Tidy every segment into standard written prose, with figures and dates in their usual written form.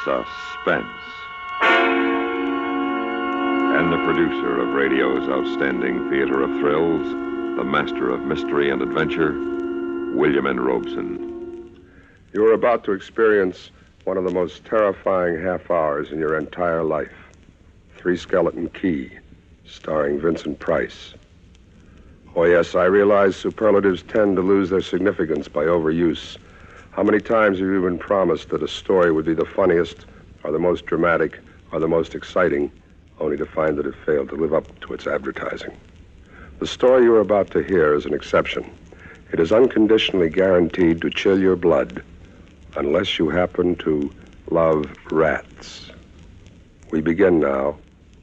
Suspense. And the producer of radio's outstanding theater of thrills, the master of mystery and adventure, William N. Robeson. You are about to experience one of the most terrifying half hours in your entire life. Three Skeleton Key, starring Vincent Price. Oh, yes, I realize superlatives tend to lose their significance by overuse. How many times have you been promised that a story would be the funniest, or the most dramatic, or the most exciting, only to find that it failed to live up to its advertising? The story you are about to hear is an exception. It is unconditionally guaranteed to chill your blood, unless you happen to love rats. We begin now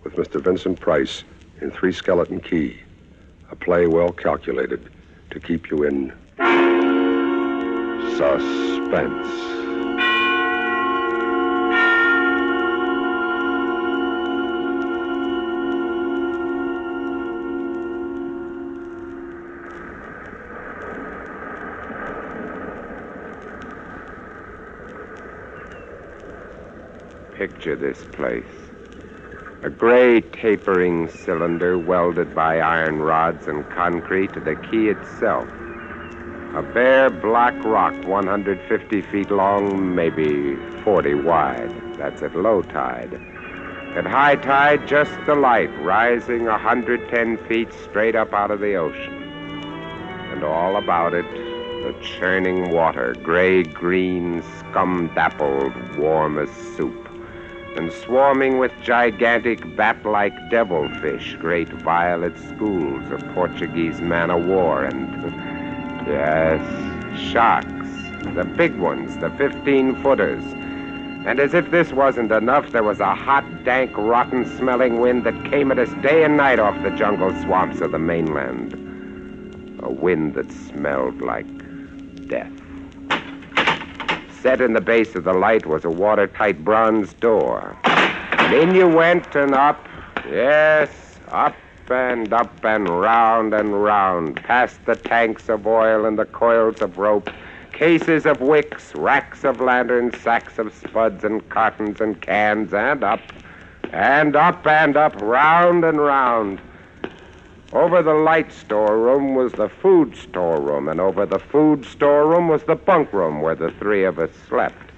with Mr. Vincent Price in Three Skeleton Key, a play well calculated to keep you in suspense. Picture this place. A gray tapering cylinder welded by iron rods and concrete to the key itself. A bare black rock 150 feet long, maybe 40 wide. That's at low tide. At high tide, just the light rising 110 feet straight up out of the ocean. And all about it, the churning water, gray-green, scum-dappled, warm as soup. And swarming with gigantic bat-like devilfish, great violet schools of Portuguese man-o'-war, and, yes, sharks, the big ones, the 15-footers. And as if this wasn't enough, there was a hot, dank, rotten-smelling wind that came at us day and night off the jungle swamps of the mainland. A wind that smelled like death. Set in the base of the light was a watertight bronze door. And in you went and up, yes, up and round, past the tanks of oil and the coils of rope, cases of wicks, racks of lanterns, sacks of spuds and cartons and cans, and up, round and round. Over the light storeroom was the food storeroom, and over the food storeroom was the bunk room where the three of us slept.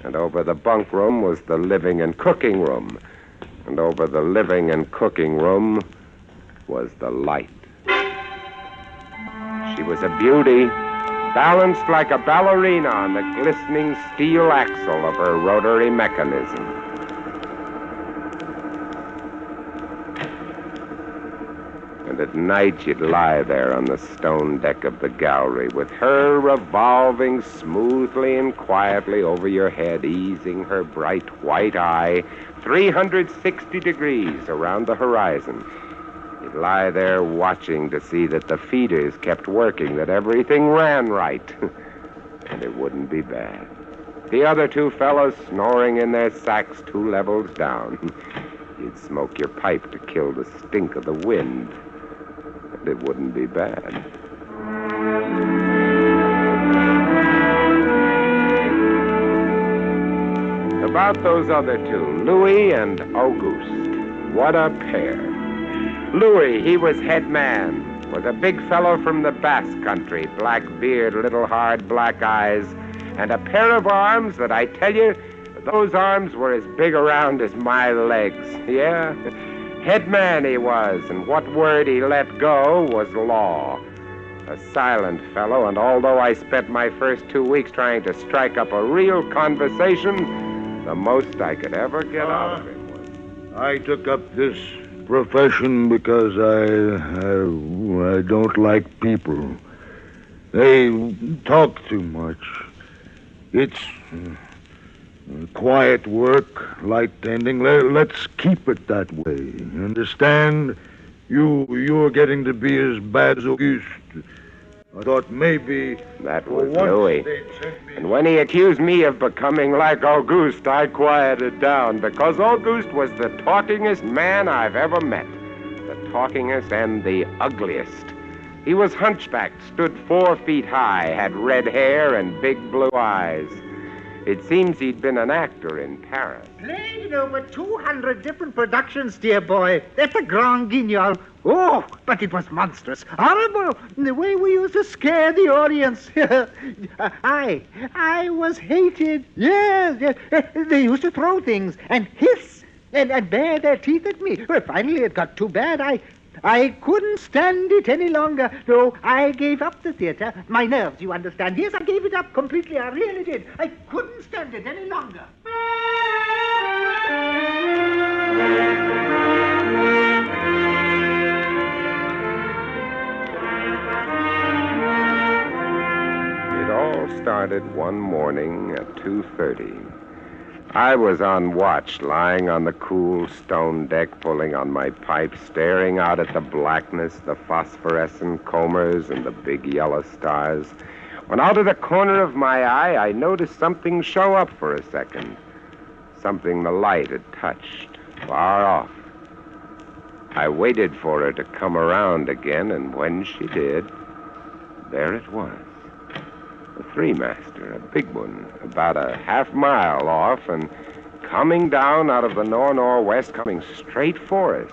And over the bunk room was the living and cooking room. And over the living and cooking room was the light. She was a beauty, balanced like a ballerina on the glistening steel axle of her rotary mechanism. And at night you'd lie there on the stone deck of the gallery with her revolving smoothly and quietly over your head, easing her bright white eye 360 degrees around the horizon. You'd lie there watching to see that the feeders kept working, that everything ran right. And it wouldn't be bad. The other two fellows snoring in their sacks 2 levels down. You'd smoke your pipe to kill the stink of the wind. And it wouldn't be bad. About those other two, Louis and Auguste. What a pair. Louis, he was head man, was a big fellow from the Basque country, black beard, little hard black eyes, and a pair of arms that I tell you, those arms were as big around as my legs. Yeah, head man he was, and what word he let go was law. A silent fellow, and although I spent my first 2 weeks trying to strike up a real conversation, the most I could ever get out of him was... I took up this profession because I don't like people. They talk too much. It's quiet work, light tending. Let's keep it that way. You understand? You're getting to be as bad as Auguste. I thought maybe... That was Louis. And when he accused me of becoming like Auguste, I quieted down, because Auguste was the talkingest man I've ever met. The talkingest and the ugliest. He was hunchbacked, stood 4 feet high, had red hair and big blue eyes. It seems he'd been an actor in Paris. Played in over 200 different productions, dear boy. That's a grand guignol. Oh, but it was monstrous. Horrible. The way we used to scare the audience. I was hated. Yes. They used to throw things and hiss and bare their teeth at me. Well, finally it got too bad. I couldn't stand it any longer. So I gave up the theater. My nerves, you understand. Yes, I gave it up completely. I really did. I couldn't stand it any longer. It all started one morning at 2:30. I was on watch, lying on the cool stone deck, pulling on my pipe, staring out at the blackness, the phosphorescent combers, and the big yellow stars, when out of the corner of my eye, I noticed something show up for a second. Something the light had touched, far off. I waited for her to come around again, and when she did, there it was. A three-master, a big one, about a half-mile off, and coming down out of the nor-northwest, coming straight for us.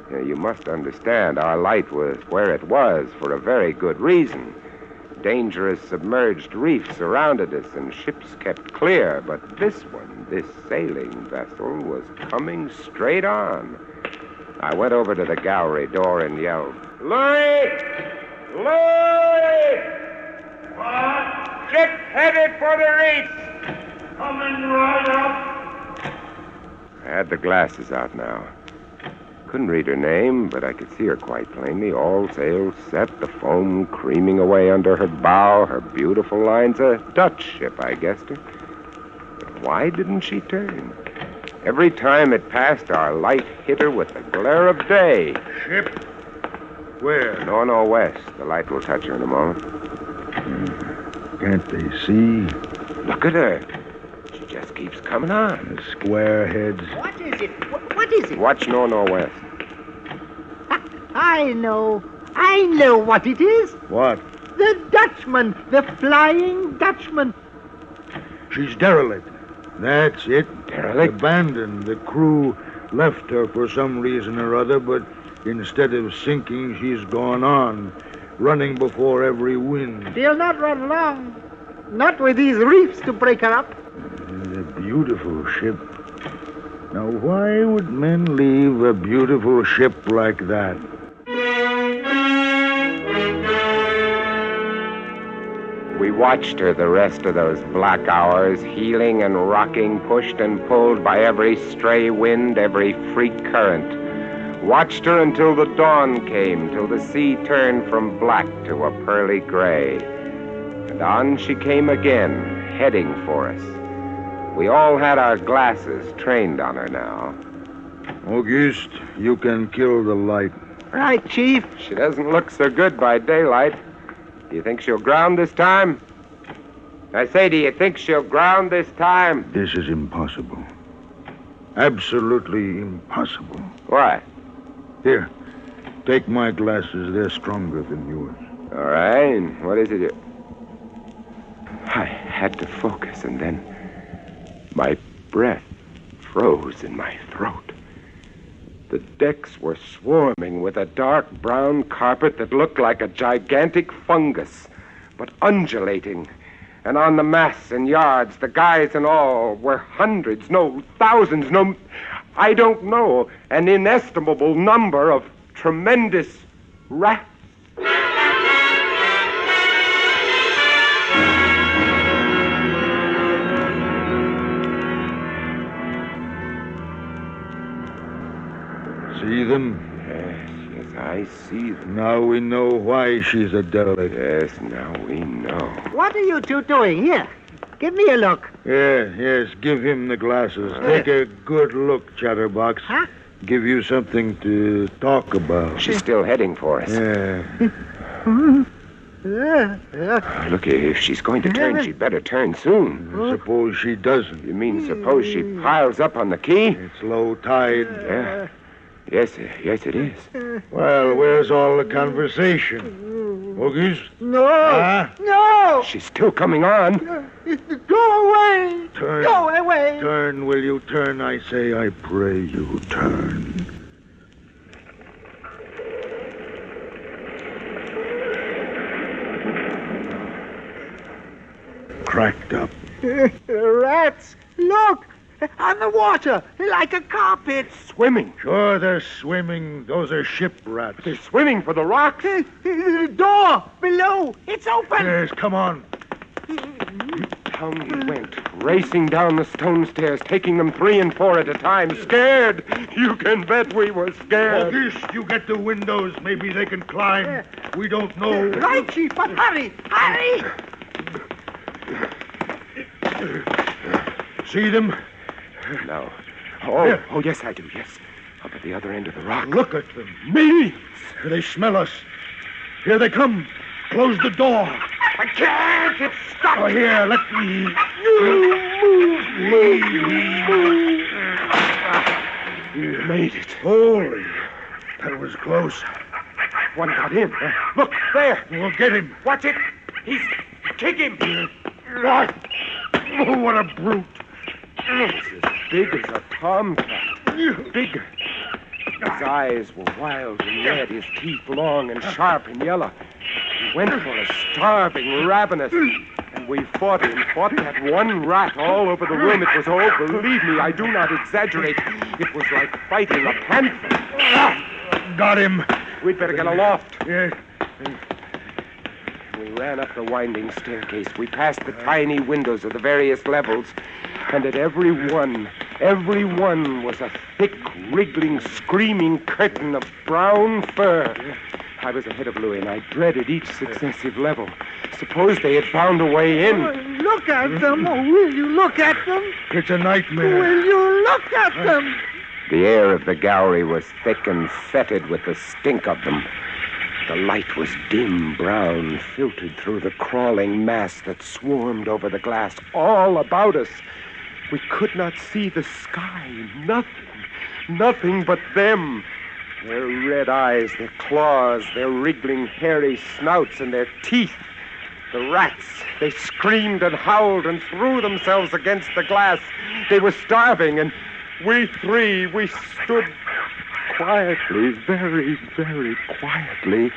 You must understand, our light was where it was for a very good reason. Dangerous submerged reefs surrounded us, and ships kept clear, but this one, this sailing vessel, was coming straight on. I went over to the gallery door and yelled, "Louis! Louis! What? Ship headed for the reefs! Coming right up!" I had the glasses out now. Couldn't read her name, but I could see her quite plainly. All sails set, the foam creaming away under her bow, her beautiful lines. A Dutch ship, I guessed her. But why didn't she turn? Every time it passed, our light hit her with the glare of day. Ship? Where? Nor-northwest. The light will touch her in a moment. Can't they see? Look at her. She just keeps coming on. The square heads. What is it? What is it? Watch nor-northwest. I know what it is. What? The Dutchman, the Flying Dutchman. She's derelict. That's it. Derelict? Abandoned. The crew left her for some reason or other, but instead of sinking, she's gone on, running before every wind. She'll not run long. Not with these reefs to break her up. A beautiful ship. Now, why would men leave a beautiful ship like that? We watched her the rest of those black hours, heeling and rocking, pushed and pulled by every stray wind, every freak current. Watched her until the dawn came, till the sea turned from black to a pearly gray. And on she came again, heading for us. We all had our glasses trained on her now. Auguste, you can kill the light. Right, Chief. She doesn't look so good by daylight. Do you think she'll ground this time? I say, do you think she'll ground this time? This is impossible. Absolutely impossible. Why? Here, take my glasses. They're stronger than yours. All right. What is it? I had to focus, and then my breath froze in my throat. The decks were swarming with a dark brown carpet that looked like a gigantic fungus, but undulating. And on the masts and yards, the guys and all, were hundreds, no, thousands, no, I don't know, an inestimable number of tremendous rats. See them? Yes, I see them. Now we know why she's a derelict. Yes, now we know. What are you two doing? Here, give me a look. Yes, give him the glasses. Take a good look, Chatterbox. Huh? Give you something to talk about. She's still heading for us. Yeah. Look, if she's going to turn, she'd better turn soon. Suppose she doesn't. You mean suppose she piles up on the key? It's low tide. Yeah. Yes, it is. Well, where's all the conversation? Auguste? No. Ah? No. She's still coming on. Go away. Turn. Go away. Turn, will you? Turn, I say. I pray you, turn. Cracked up. Rats. Look. On the water. Like a carpet. Swimming. Sure, they're swimming. Those are ship rats. They're swimming for the rocks. The door. Below. It's open. Yes, come on. Down we went, racing down the stone stairs, taking them 3 and 4 at a time. Scared. You can bet we were scared. Auguste, you get the windows. Maybe they can climb. We don't know. Right, Chief, but hurry. Hurry. See them? No. Oh, yes, I do, yes. Up at the other end of the rock. Look at them. Me! They smell us. Here they come. Close the door. I can't! It's stuck! Oh, here, let me. You made it. Holy. That was close. One got in. Look, there. We'll get him. Watch it. He's... Kick him. Oh, what a brute. It's as big as a tomcat. Bigger. His eyes were wild and red, his teeth long and sharp and yellow. He went for us, starving, ravenous. And we fought him, fought that one rat all over the room. It was, oh, believe me, I do not exaggerate. It was like fighting a panther. Got him. We'd better get aloft. Yes. We ran up the winding staircase. We passed the tiny windows of the various levels. And at every one was a thick, wriggling, screaming curtain of brown fur. I was ahead of Louis, and I dreaded each successive level. Suppose they had found a way in. Look at them. Oh, will you look at them? It's a nightmare. Will you look at them? The air of the gallery was thick and fetid with the stink of them. The light was dim brown, filtered through the crawling mass that swarmed over the glass all about us. We could not see the sky. Nothing but them. Their red eyes, their claws, their wriggling, hairy snouts, and their teeth. The rats, they screamed and howled and threw themselves against the glass. They were starving, and we stood quietly, very, very quietly,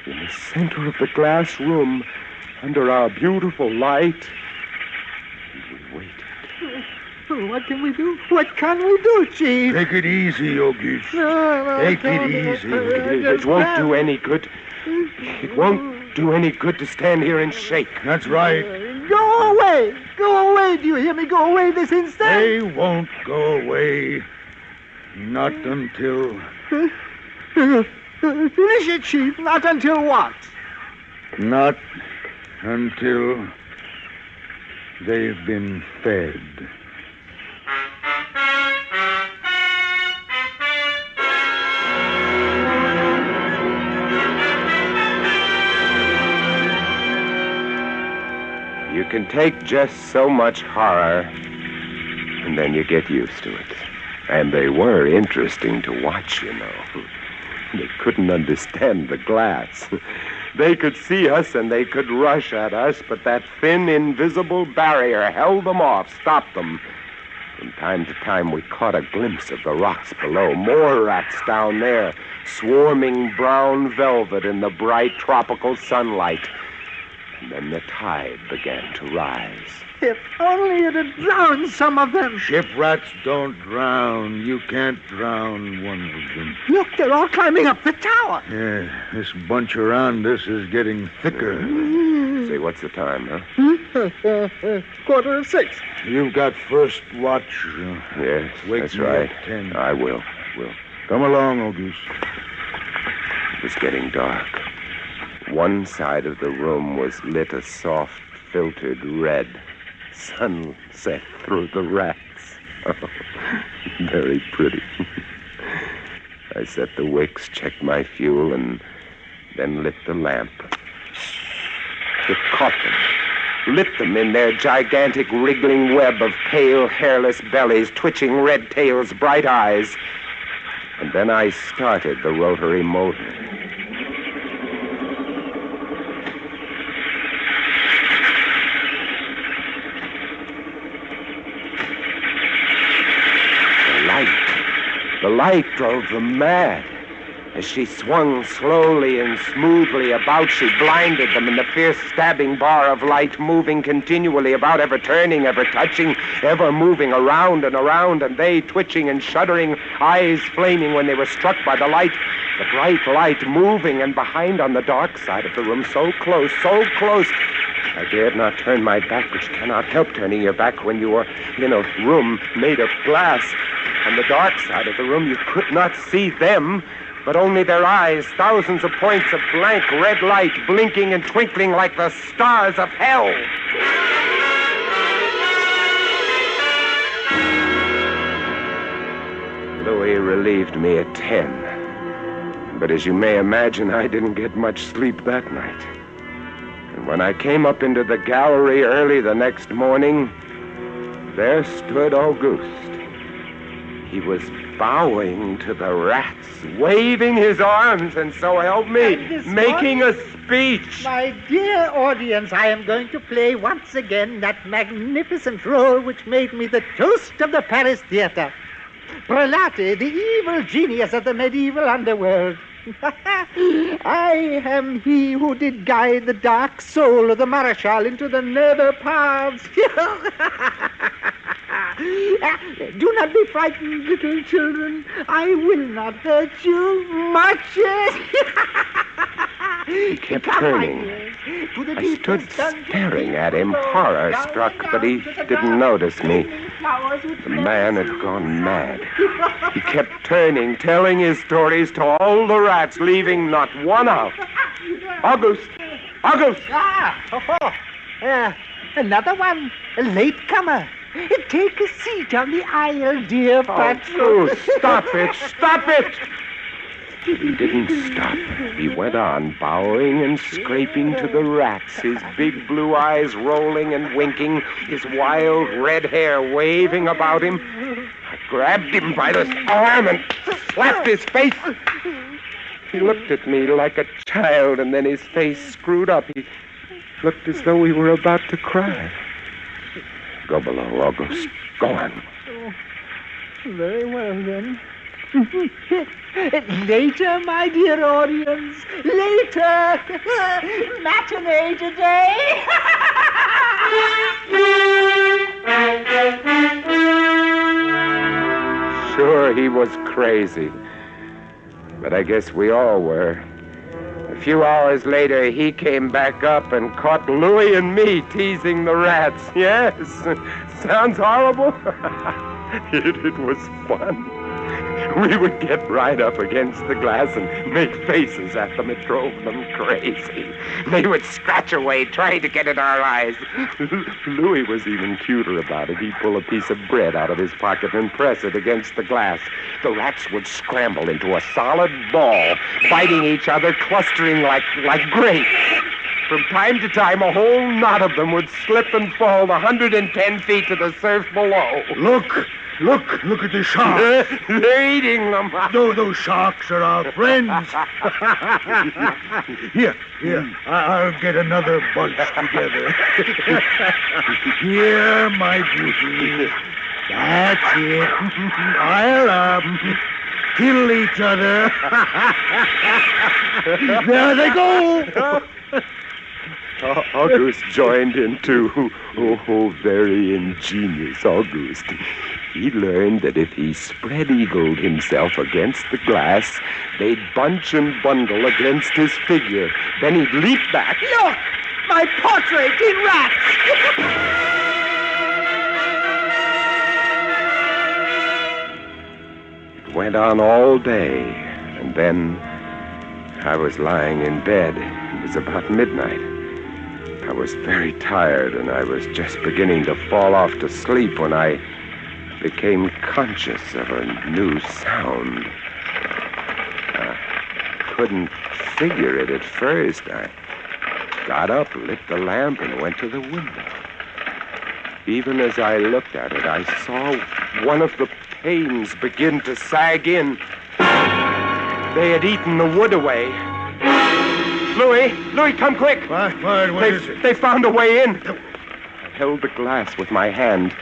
in the center of the glass room, under our beautiful light. We waited. What can we do? What can we do, Chief? Take it easy, Auguste. No, Take it easy. It won't do any good. It won't do any good to stand here and shake. That's right. Go away. Go away. Do you hear me? Go away this instant. They won't go away. Not until... Finish it, Chief. Not until what? Not until they've been fed. You can take just so much horror, and then you get used to it. And they were interesting to watch, you know. They couldn't understand the glass. They could see us and they could rush at us, but that thin, invisible barrier held them off, stopped them. From time to time, we caught a glimpse of the rocks below. More rats down there, swarming brown velvet in the bright tropical sunlight. And then the tide began to rise. If only it had drowned some of them. Ship rats don't drown. You can't drown one of them. Look, they're all climbing up the tower. Yeah, this bunch around us is getting thicker. Say, what's the time, huh? 6:15. You've got first watch. Yes, Wake that's me right. at 10. I will. Come along, Auguste. It was getting dark. One side of the room was lit a soft, filtered red. Sunset through the rats. Oh, very pretty. I set the wicks, checked my fuel, and then lit the lamp. It caught them, lit them in their gigantic wriggling web of pale, hairless bellies, twitching red tails, bright eyes. And then I started the rotary motor. light drove them mad. As she swung slowly and smoothly about, she blinded them in the fierce stabbing bar of light, moving continually about, ever turning, ever touching, ever moving around, and they twitching and shuddering, eyes flaming when they were struck by the light. The bright light moving, and behind on the dark side of the room, so close, so close. I dared not turn my back, but you cannot help turning your back when you are in a room made of glass. On the dark side of the room, you could not see them, but only their eyes, thousands of points of blank red light, blinking and twinkling like the stars of hell. Louis relieved me at 10. But as you may imagine, I didn't get much sleep that night. And when I came up into the gallery early the next morning, there stood Auguste. He was bowing to the rats, waving his arms, and so help me, making a speech. My dear audience, I am going to play once again that magnificent role which made me the toast of the Paris theater. Prelate, the evil genius of the medieval underworld. I am he who did guide the dark soul of the Marechal into the nether paths. Do not be frightened, little children. I will not hurt you much. He kept turning. I stood staring at him, horror-struck, but he didn't notice me. The man had gone mad. He kept turning, telling his stories to all the rats, leaving not one out. Auguste! Auguste! Another one. A latecomer. Take a seat on the aisle, dear Patrick. Oh, stop it! Stop it! He didn't stop. He went on, bowing and scraping to the rats, his big blue eyes rolling and winking, his wild red hair waving about him. I grabbed him by the arm and slapped his face. He looked at me like a child, and then his face screwed up. He looked as though he were about to cry. Go below, Auguste. Go on. Very well, then. Later, my dear audience. Later. Matinee today. Sure, he was crazy. But I guess we all were. A few hours later, he came back up and caught Louis and me teasing the rats. Yes, sounds horrible. It was fun. We would get right up against the glass and make faces at them. It drove them crazy. They would scratch away, trying to get in our eyes. Louis was even cuter about it. He'd pull a piece of bread out of his pocket and press it against the glass. The rats would scramble into a solid ball, biting each other, clustering like grapes. From time to time, a whole knot of them would slip and fall 110 feet to the surf below. Look at the sharks. They're eating them. Those sharks are our friends. Here, I'll get another bunch together. Here, my beauty. That's it. Pile up. Kill each other. There they go. Auguste joined in, too. Oh, very ingenious Auguste. He learned that if he spread-eagled himself against the glass, they'd bunch and bundle against his figure. Then he'd leap back. Look! My portrait in rats! It went on all day, and then I was lying in bed. It was about midnight. I was very tired, and I was just beginning to fall off to sleep when I became conscious of a new sound. I couldn't figure it at first. I got up, lit the lamp, and went to the window. Even as I looked at it, I saw one of the panes begin to sag in. They had eaten the wood away. Louis, come quick. What is it? They found a way in. I held the glass with my hand.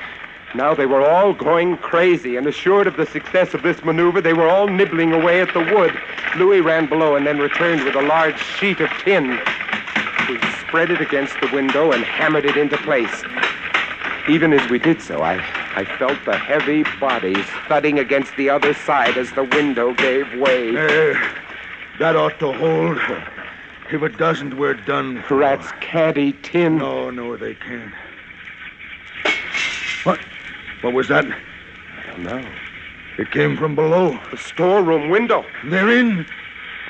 Now they were all going crazy, and assured of the success of this maneuver, they were all nibbling away at the wood. Louis ran below and then returned with a large sheet of tin. We spread it against the window and hammered it into place. Even as we did so, I felt the heavy bodies thudding against the other side as the window gave way. That ought to hold. If it doesn't, we're done for. Rats can't eat tin. No, they can't. What was that? I don't know. It came from below. The storeroom window. They're in.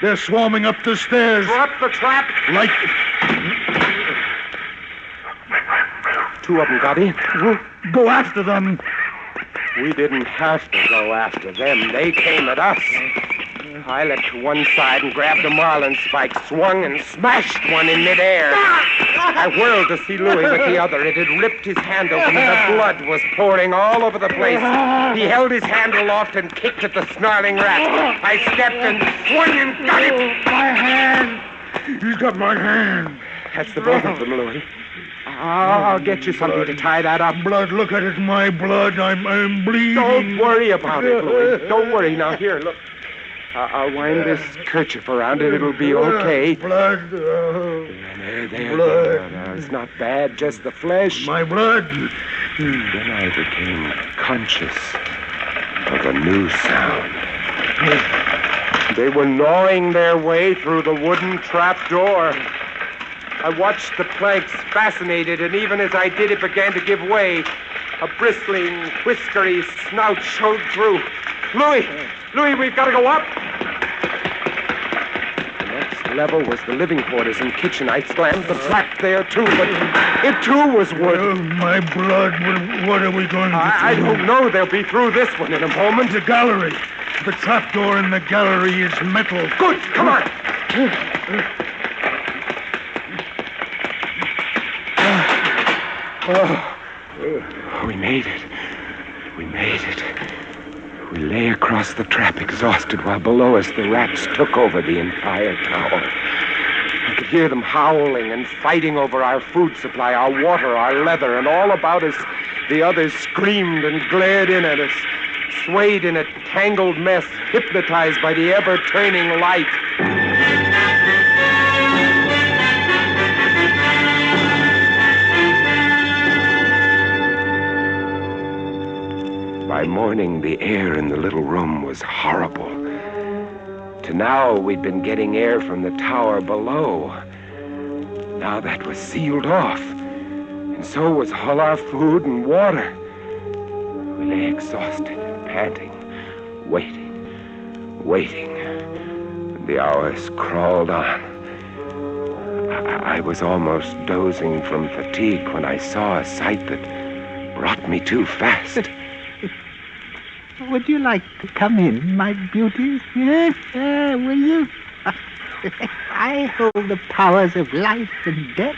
They're swarming up the stairs. Drop the trap. Like... Two of them got in. Go after them. We didn't have to go after them. They came at us. I leapt to one side and grabbed a marlin spike, swung and smashed one in midair. I whirled to see Louis with the other. It had ripped his hand open and the blood was pouring all over the place. He held his hand aloft and kicked at the snarling rat. I stepped and swung and got him. My hand. He's got my hand. That's the both of them, Louis. I'll get you something to tie that up. Blood, look at it, my blood. I'm bleeding. Don't worry about it, Louis. Don't worry. Now, here, look. I'll wind this kerchief around it. It'll be okay. Blood. There. Blood. No, it's not bad, just the flesh. My blood. Then I became conscious of a new sound. They were gnawing their way through the wooden trap door. I watched the planks, fascinated, and even as I did, it began to give way. A bristling, whiskery snout showed through. Louis, we've got to go up. The next level was the living quarters and kitchen. I slammed the trap there, too, but it, too, was wood. My blood. What are we going to do? I don't know. They'll be through this one in a moment. The gallery. The trapdoor in the gallery is metal. Good. Come on. We made it. We lay across the trap, exhausted, while below us the rats took over the entire tower. I could hear them howling and fighting over our food supply, our water, our leather, and all about us the others screamed and glared in at us, swayed in a tangled mess, hypnotized by the ever-turning light. By morning, the air in the little room was horrible. To now, we'd been getting air from the tower below. Now that was sealed off, and so was all our food and water. We lay exhausted and panting, waiting, and the hours crawled on. I was almost dozing from fatigue when I saw a sight that brought me to fast. Would you like to come in, my beauties? Will you? I hold the powers of life and death,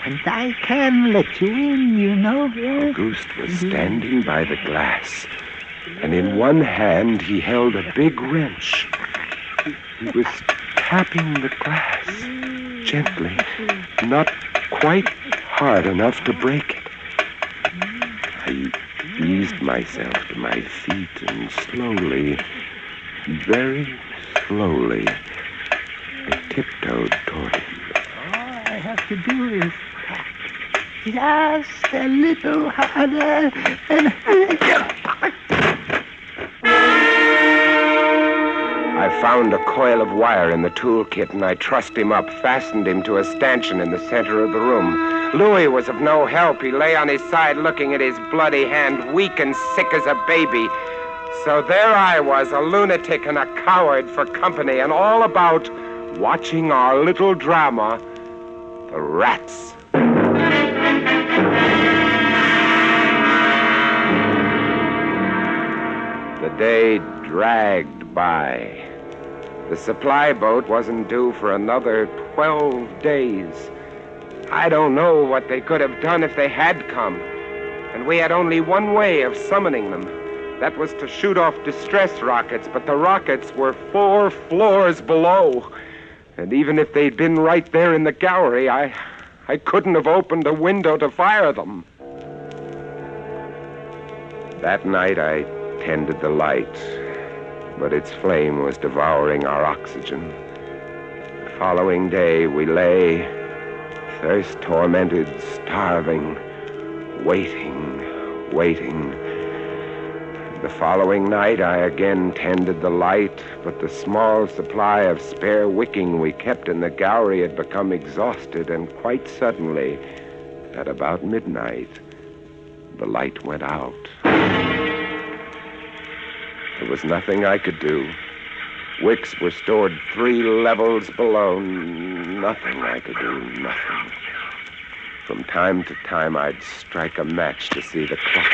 and I can let you in, you know. Auguste was standing by the glass, and in one hand he held a big wrench. He was tapping the glass gently, not quite hard enough to break it. I eased myself to my feet and slowly, very slowly, I tiptoed toward him. All I have to do is tap just a little harder and... I found a coil of wire in the toolkit, and I trussed him up, fastened him to a stanchion in the center of the room. Louis was of no help. He lay on his side looking at his bloody hand, weak and sick as a baby. So there I was, a lunatic and a coward for company, and all about watching our little drama, the rats. The day dragged by. The supply boat wasn't due for another 12 days. I don't know what they could have done if they had come. And we had only one way of summoning them. That was to shoot off distress rockets, but the rockets were 4 floors below. And even if they'd been right there in the gallery, I couldn't have opened a window to fire them. That night I tended the light, but its flame was devouring our oxygen. The following day we lay, thirst-tormented, starving, waiting. The following night I again tended the light, but the small supply of spare wicking we kept in the gallery had become exhausted, and quite suddenly, at about midnight, the light went out. There was nothing I could do. Wicks were stored 3 levels below. Nothing I could do, nothing. From time to time, I'd strike a match to see the clock.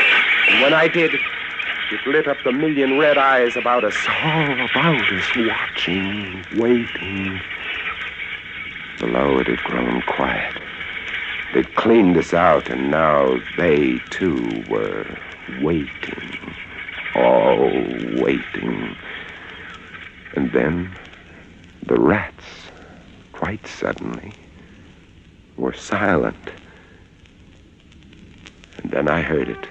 And when I did, it lit up the million red eyes about us, all about us, watching, waiting. Below it had grown quiet. They'd cleaned us out, and now they, too, were waiting. All waiting. And then the rats, quite suddenly, were silent. And then I heard it.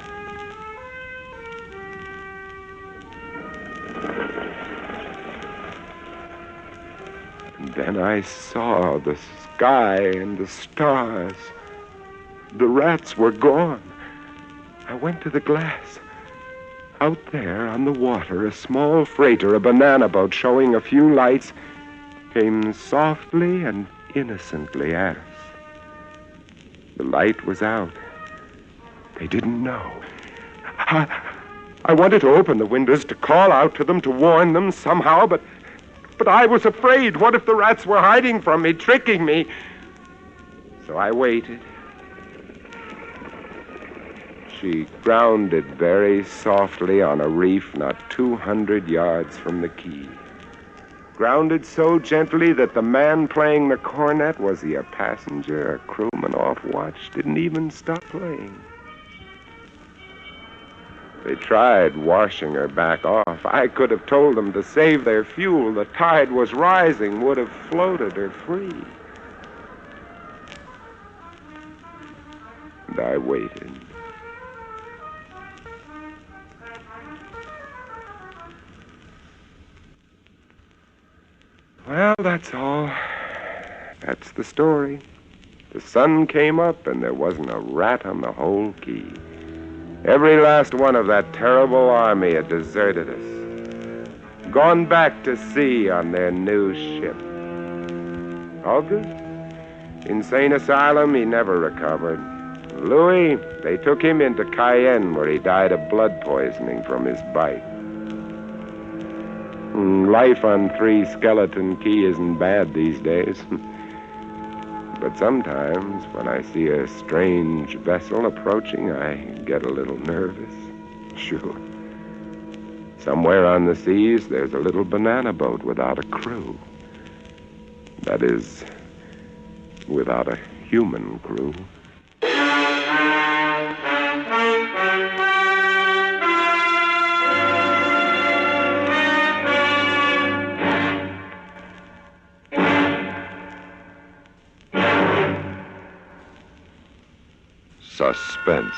And then I saw the sky and the stars. The rats were gone. I went to the glass. Out there on the water, a small freighter, a banana boat showing a few lights, came softly and innocently at us. The light was out. They didn't know. I wanted to open the windows, to call out to them, to warn them somehow, but I was afraid. What if the rats were hiding from me, tricking me? So I waited. She grounded very softly on a reef not 200 yards from the quay. Grounded so gently that the man playing the cornet, was he a passenger, a crewman off watch, didn't even stop playing. They tried washing her back off. I could have told them to save their fuel. The tide was rising, would have floated her free. And I waited. Well, that's all. That's the story. The sun came up and there wasn't a rat on the whole quay. Every last one of that terrible army had deserted us. Gone back to sea on their new ship. August? Insane asylum, he never recovered. Louis, they took him into Cayenne where he died of blood poisoning from his bite. Life on 3 Skeleton Key isn't bad these days. But sometimes, when I see a strange vessel approaching, I get a little nervous. Sure. Somewhere on the seas, there's a little banana boat without a crew. That is, without a human crew. Suspense,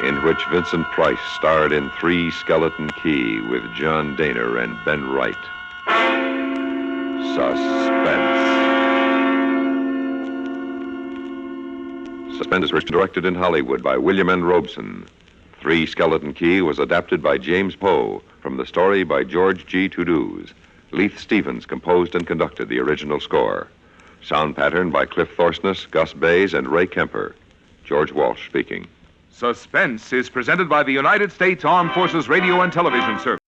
in which Vincent Price starred in 3 Skeleton Key with John Dehner and Ben Wright. Suspense. Suspense is written and directed in Hollywood by William N. Robeson. 3 Skeleton Key was adapted by James Poe from the story by George G. Tuduz. Leith Stevens composed and conducted the original score. Sound pattern by Cliff Thorsness, Gus Bays, and Ray Kemper. George Walsh speaking. Suspense is presented by the United States Armed Forces Radio and Television Service.